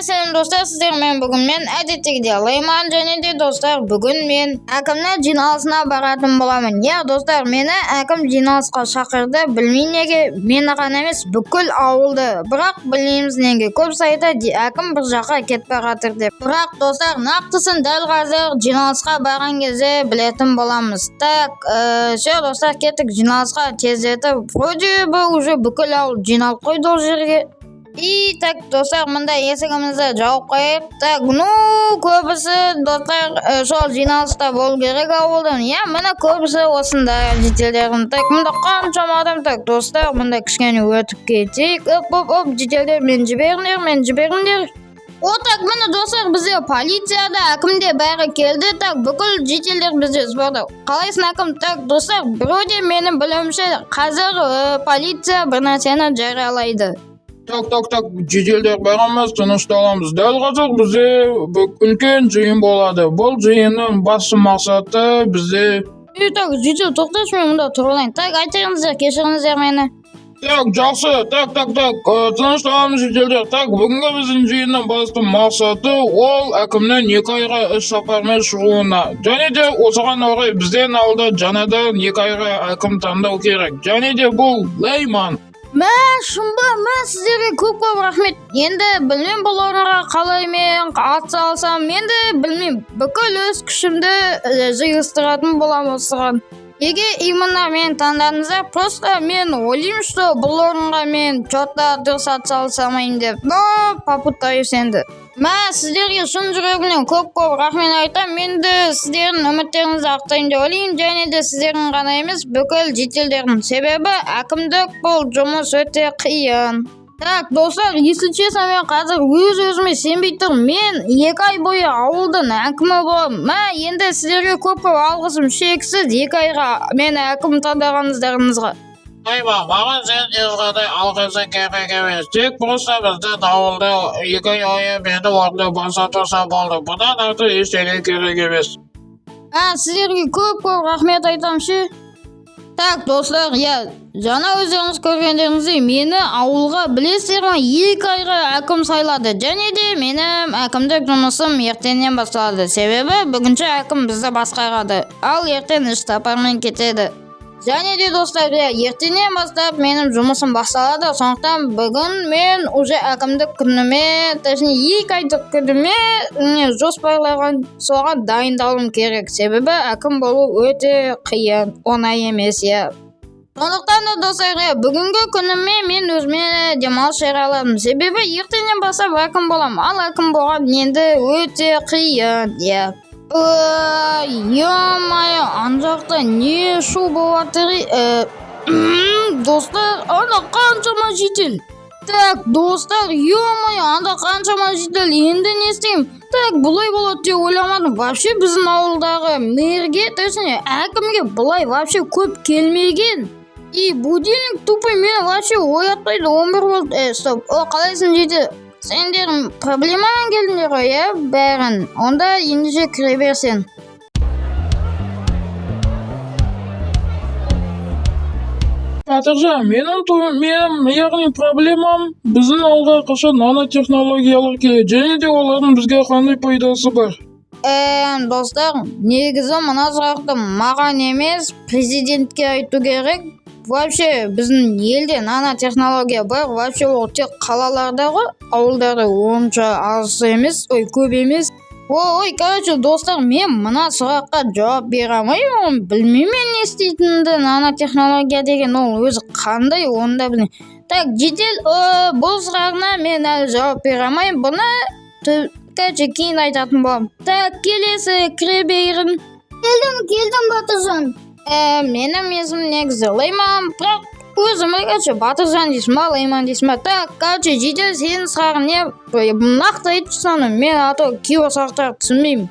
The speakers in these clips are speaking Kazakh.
Selam dostlar, sizlerle bugün men adetdagidek Layman және de dostlar bugün men akamning jinolasına baratim bo'laman. Ya dostlar, meni akam jinolasga chaqirdi. Bilmayman nega, meni g'ana emas бүкіл avulda. Biroq bilmaymiz nega. Ko'p saytda akam bir yoqqa ketib baratir deb. Biroq dostlar, naqtisin dal hozir jinolasga borgan кезде biletim bo'lamiz. Tak, shu dostlar ketdik jinolasga tezletib. Vроде бы уже бүкіл avul jinolib qo'ydi o yerga. Tak dostlar, bunda esingimizda javob qo'yib, tak ko'pisi dostlar shol jinolasda bo'l kerak avuldan. Ya mana ko'pisi o'sinda jitellerim. Tak bunda qancha odam tak dostlar, bunda kichkina o'tib ketdik. Hop jiteller men jiberinglar. O tak mana dostlar, bizga politsiyada akimde bari keldi. Tak бүкіл jiteller bizni so'radi. Qalaysan akim? Tak dostlar, вроде meni bilimimcha hozir politsiya bir narsani jaralaydi. Tak, jijelder beramiz, tinchlik olamiz. Dal hozir bizga ulkan jiyin bo'ladi. Bu jiyinning bosh maqsadi bizga Tak, jidel to'xtashmay bunda turlang. Tak, aytingizlar, kechiringizlar meni. Tak, yaxshi. Tak. Tinchlik olamiz jijelder. Tak, bugungi bizning jiyinning bosh maqsadi ol akimning 2 oyga ish safarga chiquvina. Janida o'sgan o'g'ri bizdan oldi janada 2 oyga akim tanlov kerak. Janida bu Layman. Men sizlarga ko'p rahmat. Endi bilmayman bularga qalay men atsalsam, endi bilmayman. Бүкіл o'z kuchimda yig'ishtiradigan bo'laman sizlarga. Nega imonlar meni tanladingizlar? Просто men o'ylayman, что bularga men cho'tta dirsat salsamayin deb. Попытаюсь endi. Men sizlarga shun yuragimdan ko'p rahmat aytaman. Endi sizlarning umidlaringizni aqtayin deb o'ylayman. Және de sizlarning g'ana emas, бүкіл jitellerning. Sebebi akimdek bu жұмыс o'ta qiyin. Так, достар, если честно, мен қазір өз-өзіме сенбей тұрмын. Мен 2 ай бойы ауылдың әкімі боламын. Енді сіздерге көп алғысым шексіз 2 айға мені әкім таңдағаныңыздарыңызға. Layman, mаған sen ешқандай алғысы керек емес. Тек просто біздің ауылда 2 ай мені орында босатса болды. Бұдан артық ештеңе керек емес. Сіздерге көп рахмет айтамын ше. Так достар, жаңа өздеріңіз көргендеріңіздей мені ауылға білесіздер ме 2 айға әкім сайлады. Және де менің әкімдік жұмысым ертеңнен басталады. Себебі бүгінше әкім бізді басқарады, ал ертең іс сапармен кетеді. Және де достар, ертеңнен бастап менің жұмысым басталады. Сондықтан бүгін мен уже әкімдік күніме, точнее 2 айлық күніме жоспарлаған соған дайындалуым керек. Себебі әкім болу өте қиын, оңай емес. Сондықтан да достар, бүгінгі күніме мен өзіме демалыс жарияладым. Себебі ертеңнен бастап әкім боламын. Ал әкім болған енді өте қиын. Ё-моё, ана не шу болатыр? Достар, ана қаншама жедел. Так, достар, ё-моё, ана қаншама жедел. Енді не істеймін? Так, бұлай болады деп ойламадым. Вообще біздің ауылдағы мэрге, точнее, әкімге бұлай вообще көп келмеген. И будильник тупо мені вообще оятпайды. 11 болды. Стоп. Қалайсың жедел? Сендердің проблемамен келдіңдер ғой, бәрін. Онда ендеше кіре берсен. Батыржан, менің яғни проблемам біздің ауылға қашан нанотехнологиялар келеді. Және де олардың бізге қандай пайдасы бар? Достар, негізі мына сұрақты маған емес, президентке айту керек. Вообще біздің елде нанотехнология бар. Вообще ол тек қалаларда ғой, ауылдарда онша аз емес, көп емес. Короче, достар, мен мына сұраққа жауап бере алмаймын. Білмеймін не істейтінімді. Нанотехнология деген ол өзі қандай, оны да білмеймін. Так, жедел бұл сұрағына мен әлі жауап бере алмаймын. Бұны кейін айтатын боламын. Так, келесі кіре берін. Келдім Батыржан. Менің есімім негізі Layman, бірақ өзім Батыржан дейсің ба, Layman дейсің ба. Так, жедел сенің сұрағың не? Нақты айтсana, мен кейбір сұрақтарды түсінбеймін.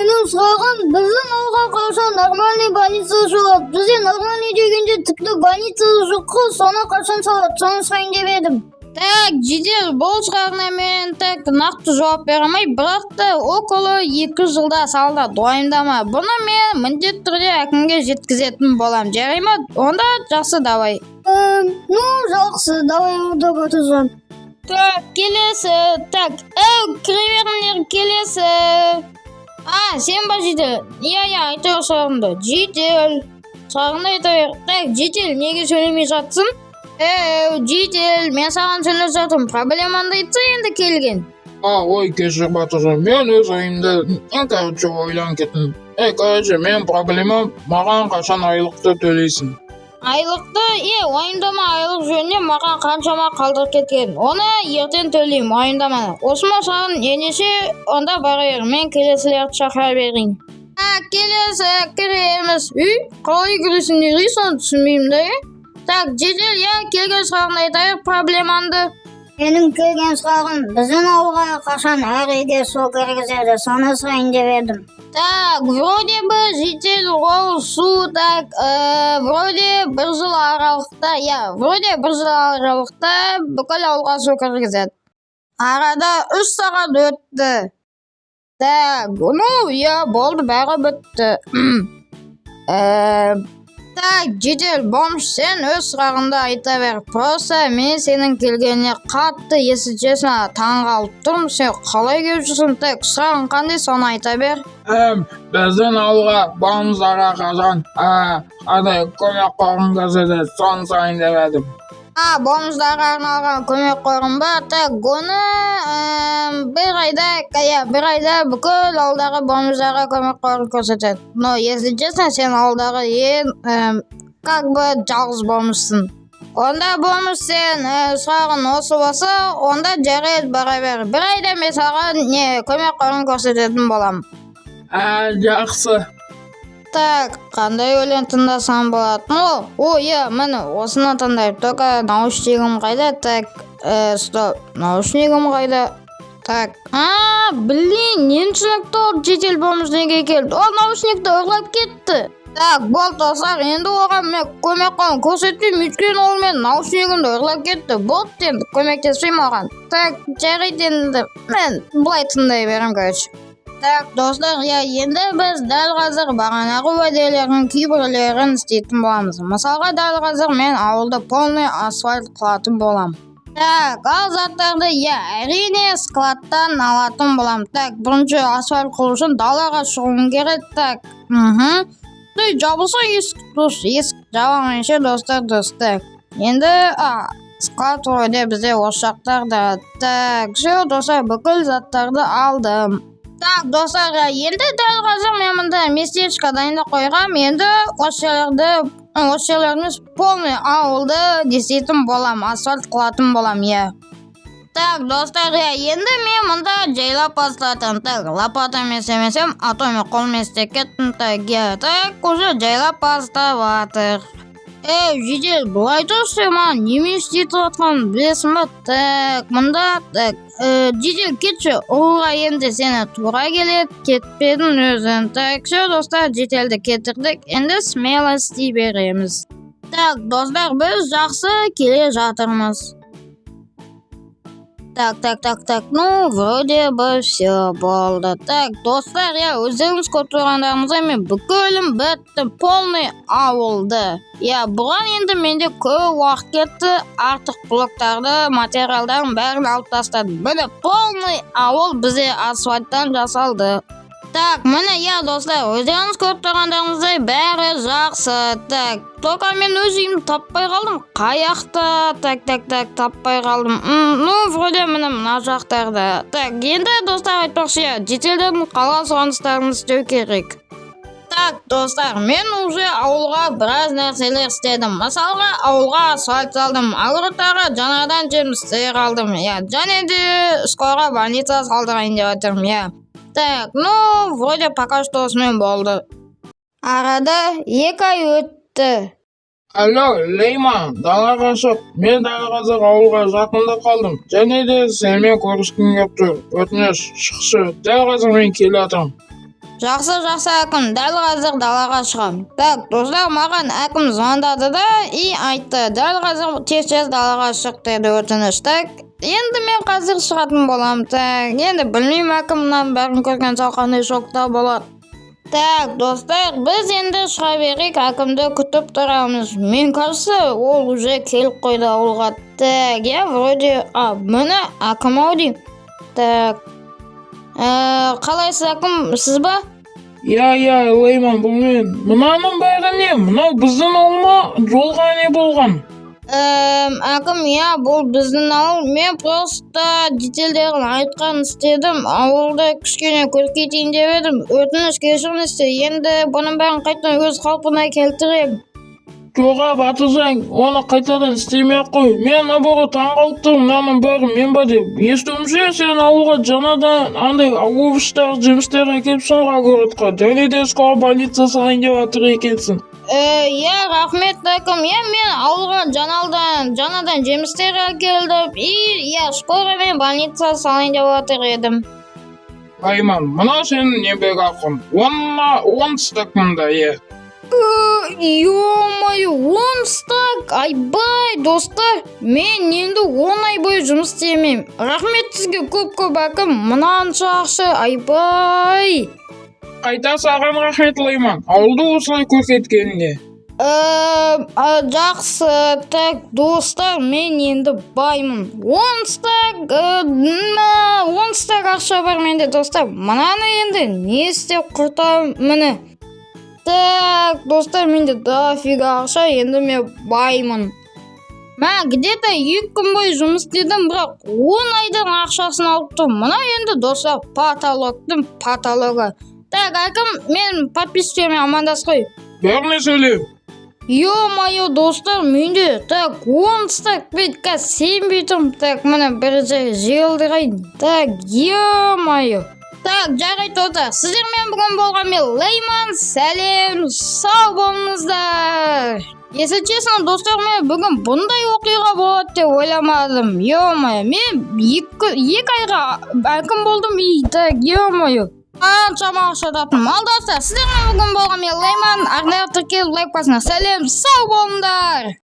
Менің сұрағым, біздің ауылға қашан нормальный больница салады? Бізде нормальный дегенде тіпті больница жоқ қой, соны қашан салады? Соны сұрайын деп едім. Так, жедел бұл сұрағына мен нақты жауап бере алмаймын, бірақ та около 2 жылда салды, дайындама. Бұны мен міндетті түрде әкімге жеткізетін боламын. Жарай ма? Онда жақсы, давай. Жақсы, давай онда Батыржан. Так, келесі. Так, кіре беріңдер, келесі. Сен ба жедел? Иә, айта бер сұрағымды. Жедел. Сұрағымды айта бер. Так, жедел, неге сөйлемей жатсың? Жедел, мен саған сөйлеп жатырмын. Проблемаңды айтса енді келген. Ой, кешір Батыржан, мен өз ойымда короче ойланып кеттім. Короче, мен проблемам, маған қашан айлықты төлейсің? Айлықты, уайымдама, айлық жөнінде маған қаншама қалдырып кеткен. Оны ертең төлеймін, уайымдама. Осыма саған ендеше, онда бара бер, мен келесілерді шақыра берейін. Келесі, кіреміз. Қалай кіресің, неге соны түсінбеймін да? Так, жедел, келген сұрағын айта бер, проблемаңды. Менің келген сұрағым, біздің ауылға қашан әр үйге су кіргізеді, соны сұрайын деп едім. Так, вроде бы жедел ол су, так, вроде бір жыл аралықта, бүкіл ауылға су кіргізеді. Арада 3 сағат өтті. Так, болды, бәрі бітті. Так, жедел, бомж, сен өз сұрағыңды айта бер. Просто мен сенің келгеніне қатты честно таң қалып тұрмын. Сен қалай келіп жүрсің? Так, сұрағың қандай, соны айта бер. Біздің ауылға бомждарға қашан көмек қорын көрсетеді, соны сұрайын деп едім. Бомждарға арналған көмек қорын ба? Так, оны бір айда бүкіл ауылдағы бомждарға көмек қорын көрсетеді. Но, если честно, сен ауылдағы жалғыз бомжсың. Онда бомж сен сұрағын осы болса, онда жарайды бара бер. Bir айда мен саған көмек қорын көрсететін болам. Жақсы. Так, қандай өлең тыңдасам болады? Міне, осыны тыңдайып. Только наушнигім қайда? Так, стоп, наушнигім қайда? Так, нен түсінікті ол жедел бомж неге келді? Ол наушникті ұрлап кетті. Так, болды достар, енді оған мен көмек қолын көрсетпеймін, өйткені ол мен наушнигімді ұрлап кетті. Болды енді, көмектеспеймін оған. Так, жарайды енді, мен былай тыңдай берем, короче. Так, достар, енді біз дәл қазір бағанағы уәделердің кейбірлерін істейтін боламыз. Мысалға, дәл қазір мен ауылды полный асфальт қылатын болам. Так, ал заттарды әрине складтан алатын болам. Так, бірінші асфальт қылу үшін далаға шығуым керек. Так, жабылса есік жабылмайынша достар. Так, енді склад ойда бізде осы жақтарда. Так, достар, бүкіл заттарды алдым. Так, достар, енді дәл қазір мен мұнда местечко дайындап қойғам. Енді осы жерлеріміз полный ауылды десейтін болам, асфальт қылатын болам, Так, достар, енді мен мұнда жайлап бастадым. Так, лопатамен семесем, атомен қолмен істеп кеттім. Так, уже жайлап бастап жатыр. Жедел, бұлай тұршы, маған неме істетіп жатқанын білесің ба? Так, мұнда, жедел, кетші, ұлға енді сені тура келеді, кетпедің өзін. Так, достар, жеделді кетірдік, енді смело істей береміз. Так, достар, біз жақсы келе жатырмыз. Так, вроде бы все болды. Так, достар, өздеріңіз көріп тұрғандарыңызға мен бүкілім бітті, полный ауылды. Бұған енді менде көп уақыт кетті, артық блоктарды, материалдарын бәрін алып тастадым. Міне полный ауыл бізде асфальттан жасалды. Так, міне, достар, өздеріңіз көріп тұрғандарыңыздай бәрі жақсы. Так, только мен өз үйімді таппай қалдым. Қаяқта? Так, таппай қалдым. Вроде міне мына жақтарда. Так, енді достар айтпақшы, жеделдердің қалған сұраныстарын істеу керек. Так, достар, мен уже ауылға біраз нәрселер істедім. Мысалға, ауылға асфальт салдым, агротарға жаңадан жемістер алдым. Және де скоро больница салдырайын деп жатырмын, Так, вроде пока что осымен болды. Арада 2 ай өтті. Алло, Лейман, далаға шық. Мен дәл қазір ауылға жақында қалдым. Және де сенімен көріскім келіп тұр. Өтініш, шықшы. Дәл қазір мен келе жатырмын. Жақсы, әкім, дәл қазір далаға шығам. Так, достар, маған әкім звондады да айтты. Дәл қазір тез далаға шық деді, өтініш. Так, енді мен қазір шығатын болам. Так, енді білмеймін, әкімнен бәрін көрген соң қандай шокта болады. Так, достар, biz endi шыға берейік, әкімді күтіп тұрамыз. Мен кажется, ол уже келіп қойды ауылға. Так, я вроде... міне әкім ау деймін. Так. Қалайсыз әкім, сіз ба? Я, Лайман, бұл мен. Мынаның бәрі не? Мынау біздің ауылма жолға не болған? Әкім, я, бұл біздің ауыл. Мен просто детельдерін айтқан істедім. Ауылды кішкене көркейтейін деп едім. Өтініш кешіріңіз, енді бұның бәрін қайтадан өз қалпына келтірем. Жоға батырсаң, оны қайтадан істемей-ақ қой. Мен абыры таңғалып тұрмын, мынаның бәрі мен ба деп. Естуімше, сен ауылға жаңадан андай овощтар, жемістер әкеліпсің ғой. Және де скоро больница салайын деп жатыр екенсің. Я, рахмет әкім. Мен ауылға жаңадан жемістер әкелдім. Я, скоро мен больница салайын деп жатыр едім. Лайман, мына сенің еңбек ақың. 10 стак мында, е. Ё-моё, 10 стак! Айбай, достар, мен енді 10 ай бойы жұмыс істемеймін. Рахмет сізге көп әкім, мынанша ақша, айбай! Қайта саған рахмет, Лайман, ауылды осылай көрсеткеніне. Жақсы, так, достар, мен енді баймын. 10 стак ақша бар менде, достар. Мынаны енді не істеп құртам, міне. Так, достар, менде дофига ақша, енді мен баймын. Мен где-то 2 күн бойы жұмыс істедім, бірақ 10 айдың ақшасын алып тұрмын. Мына енді достар, потолоктың потологы. Так, әкім, мен подписчиктермен амандас қой. Бәріне сөйлейм. Ё-моё, достар, менде так 10 стак бетка сенбей тұрмын. Так, міне бір жағы желдірайын. Так, ё-моё. Так, жарайды достар, сіздермен бүгін болған мен Лайман, сәлем, сау болыңыздар. Если честно, достар, мен бүгін бұндай оқиға болады деп ойламадым. Ё-моё, мен 2 айға әкім болдым. Так, ё-моё. Қаншама ақша таптым. Ал достар, сіздермен бүгін болған мен Лайман, арнайы тіркеліп лайк басыңыздар. Сәлем, сау болыңдар.